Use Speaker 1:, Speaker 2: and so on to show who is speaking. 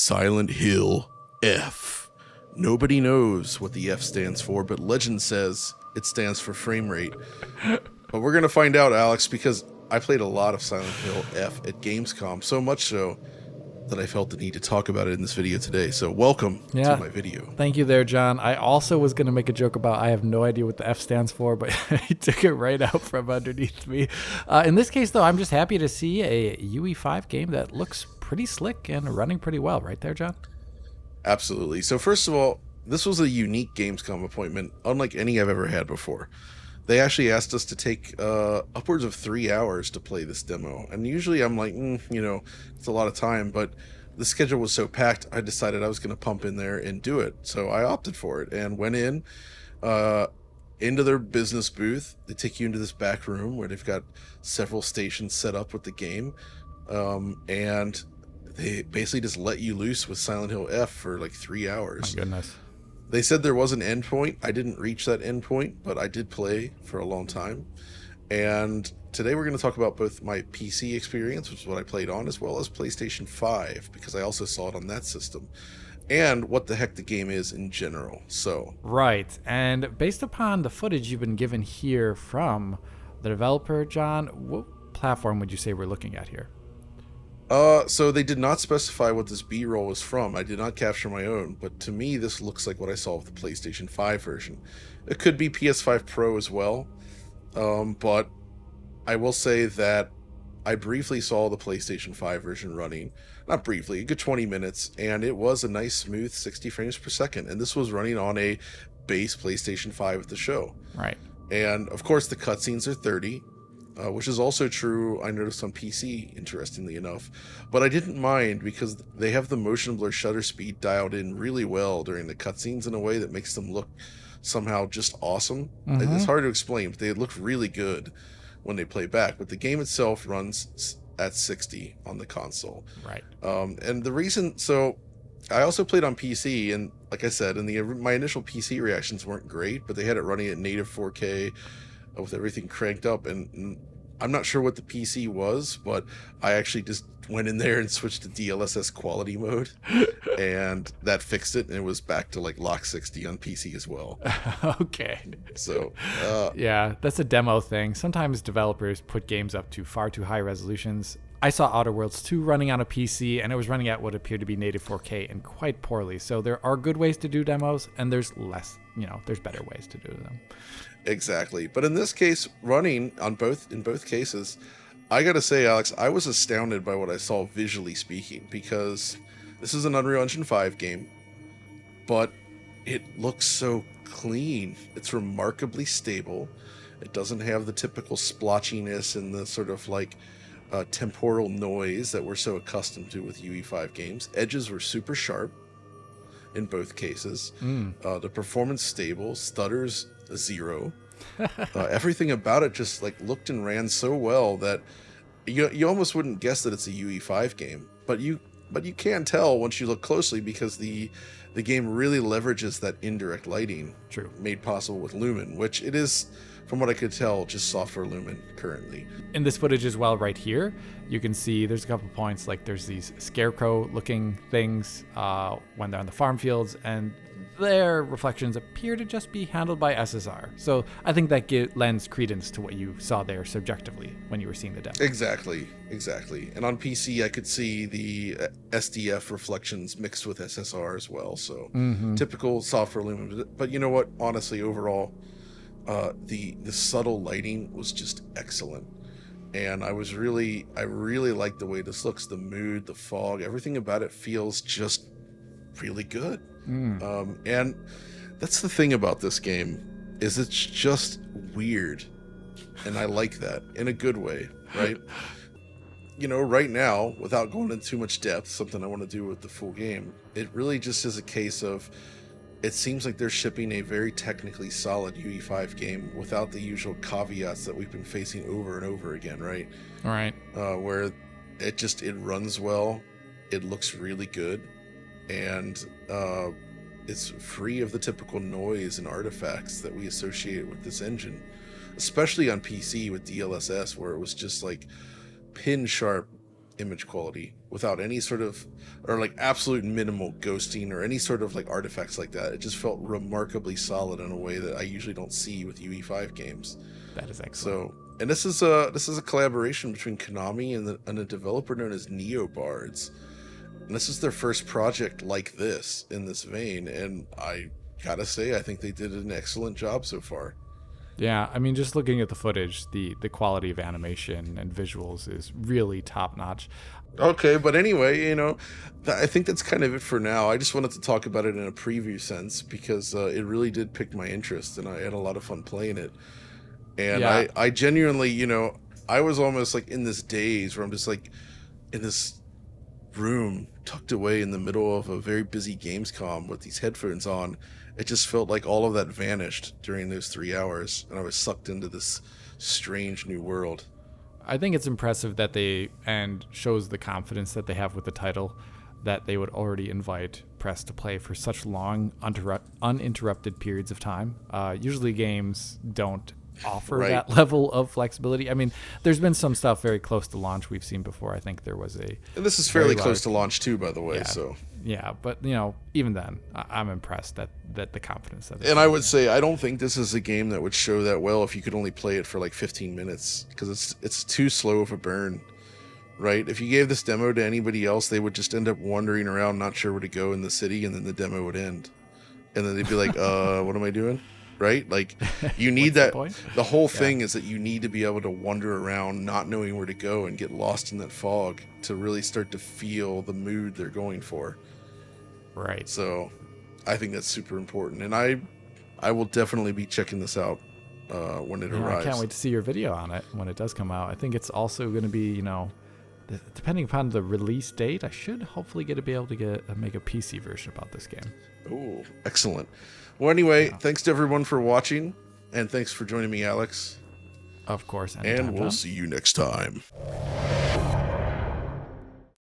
Speaker 1: Silent Hill F. Nobody knows what the F stands for, but legend says it stands for frame rate. But we're going to find out, Alex, because I played a lot of Silent Hill F at Gamescom, so much so that I felt the need to talk about it in this video today. So welcome to my video.
Speaker 2: Thank you there, John. I also was going to make a joke about I have no idea what the F stands for, but he took it right out from underneath me. In this case, though, I'm just happy to see a UE5 game that looks pretty slick and running pretty well. Right there, John?
Speaker 1: Absolutely. So first of all, this was a unique Gamescom appointment, unlike any I've ever had before. They actually asked us to take upwards of 3 hours to play this demo. And usually I'm like, it's a lot of time. But the schedule was so packed, I decided I was going to pump in there and do it. So I opted for it and went into their business booth. They take you into this back room where they've got several stations set up with the game. And they basically just let you loose with Silent Hill F for like 3 hours.
Speaker 2: My goodness.
Speaker 1: They said there was an endpoint. I didn't reach that endpoint, but I did play for a long time. And today we're going to talk about both my PC experience, which is what I played on, as well as PlayStation 5, because I also saw it on that system, and what the heck the game is in general. So
Speaker 2: Right. And based upon the footage you've been given here from the developer, John, what platform would you say we're looking at here?
Speaker 1: So they did not specify what this B-roll is from. I did not capture my own, but to me this looks like what I saw with the PlayStation 5 version. It could be PS5 Pro as well, but I will say that I briefly saw the PlayStation 5 version running. Not briefly, a good 20 minutes, and it was a nice smooth 60 frames per second, and this was running on a base PlayStation 5 at the show.
Speaker 2: Right.
Speaker 1: And of course the cutscenes are 30, which is also true, I noticed on PC, interestingly enough. But I didn't mind because they have the motion blur shutter speed dialed in really well during the cutscenes in a way that makes them look somehow just awesome.
Speaker 2: Mm-hmm.
Speaker 1: It's hard to explain, but they look really good when they play back. But the game itself runs at 60 on the console.
Speaker 2: Right.
Speaker 1: And the reason, so I also played on PC, and like I said, my initial PC reactions weren't great, but they had it running at native 4K with everything cranked up, and I'm not sure what the PC was, but I actually just went in there and switched to DLSS quality mode, and that fixed it, and it was back to like lock 60 on PC as well.
Speaker 2: Okay.
Speaker 1: So
Speaker 2: yeah, that's a demo thing. Sometimes developers put games up to far too high resolutions. I saw Outer Worlds 2 running on a PC, and it was running at what appeared to be native 4K and quite poorly. So there are good ways to do demos, and there's there's better ways to do them.
Speaker 1: Exactly. But in this case, running in both cases, I gotta say, Alex, I was astounded by what I saw visually speaking, because this is an Unreal Engine 5 game, but it looks so clean. It's remarkably stable. It doesn't have the typical splotchiness and the sort of like temporal noise that we're so accustomed to with UE5 games. Edges were super sharp in both cases. The performance stable, stutters 0. Everything about it just like looked and ran so well that you almost wouldn't guess that it's a UE5 game, but you can tell once you look closely, because the game really leverages that indirect lighting made possible with Lumen, which it is, from what I could tell, just software Lumen currently.
Speaker 2: In this footage as well, right here, you can see there's a couple points, like there's these scarecrow-looking things when they're on the farm fields, and their reflections appear to just be handled by SSR. So I think that lends credence to what you saw there subjectively when you were seeing the demo.
Speaker 1: Exactly. And on PC, I could see the SDF reflections mixed with SSR as well. So typical software Lumen. But you know what? Honestly, overall, the subtle lighting was just excellent. And I really like the way this looks. The mood, the fog, everything about it feels just really good. And that's the thing about this game, is it's just weird, and I like that in a good way, right? Right now, without going into too much depth, something I want to do with the full game, it really just is a case of, it seems like they're shipping a very technically solid UE5 game without the usual caveats that we've been facing over and over again, right?
Speaker 2: All right.
Speaker 1: Where it runs well, it looks really good, and it's free of the typical noise and artifacts that we associate with this engine, especially on PC with DLSS, where it was just like pin sharp image quality without any sort of, or like absolute minimal ghosting or any sort of like artifacts like that. It just felt remarkably solid in a way that I usually don't see with UE5 games.
Speaker 2: That is excellent.
Speaker 1: So, and this is a collaboration between Konami and a developer known as NeoBards. And this is their first project like this in this vein, and I gotta say, I think they did an excellent job so far.
Speaker 2: Yeah, I mean, just looking at the footage, the quality of animation and visuals is really top notch.
Speaker 1: Okay, but anyway, I think that's kind of it for now. I just wanted to talk about it in a preview sense because it really did pique my interest, and I had a lot of fun playing it. And
Speaker 2: Yeah.
Speaker 1: I genuinely, I was almost like in this daze where I'm just like in this room tucked away in the middle of a very busy Gamescom with these headphones on. It just felt like all of that vanished during those 3 hours, and I was sucked into this strange new world.
Speaker 2: I think it's impressive that and shows the confidence that they have with the title, that they would already invite press to play for such long, uninterrupted periods of time. Usually games don't offer
Speaker 1: Right.
Speaker 2: that level of flexibility. I mean, there's been some stuff very close to launch we've seen before. I think there was
Speaker 1: And this is fairly
Speaker 2: very
Speaker 1: close to
Speaker 2: large-
Speaker 1: launch too, by the way,
Speaker 2: Yeah.
Speaker 1: so.
Speaker 2: Yeah, but even then, I'm impressed that the confidence that.
Speaker 1: And I would say I don't think this is a game that would show that well if you could only play it for like 15 minutes, because it's too slow of a burn, right? If you gave this demo to anybody else, they would just end up wandering around, not sure where to go in the city, and then the demo would end. And then they'd be like, what am I doing? Right? Like, you need
Speaker 2: What's the
Speaker 1: that.
Speaker 2: point?
Speaker 1: The whole thing is that you need to be able to wander around, not knowing where to go, and get lost in that fog to really start to feel the mood they're going for.
Speaker 2: Right.
Speaker 1: So I think that's super important, and I will definitely be checking this out when it
Speaker 2: Yeah,
Speaker 1: arrives.
Speaker 2: I can't wait to see your video on it when it does come out. I think it's also going to be, depending upon the release date, I should hopefully be able to make a PC version about this game.
Speaker 1: Oh, excellent. Well, anyway, thanks to everyone for watching, and thanks for joining me, Alex.
Speaker 2: Of course.
Speaker 1: And
Speaker 2: anytime,
Speaker 1: we'll
Speaker 2: Tom.
Speaker 1: see you next time.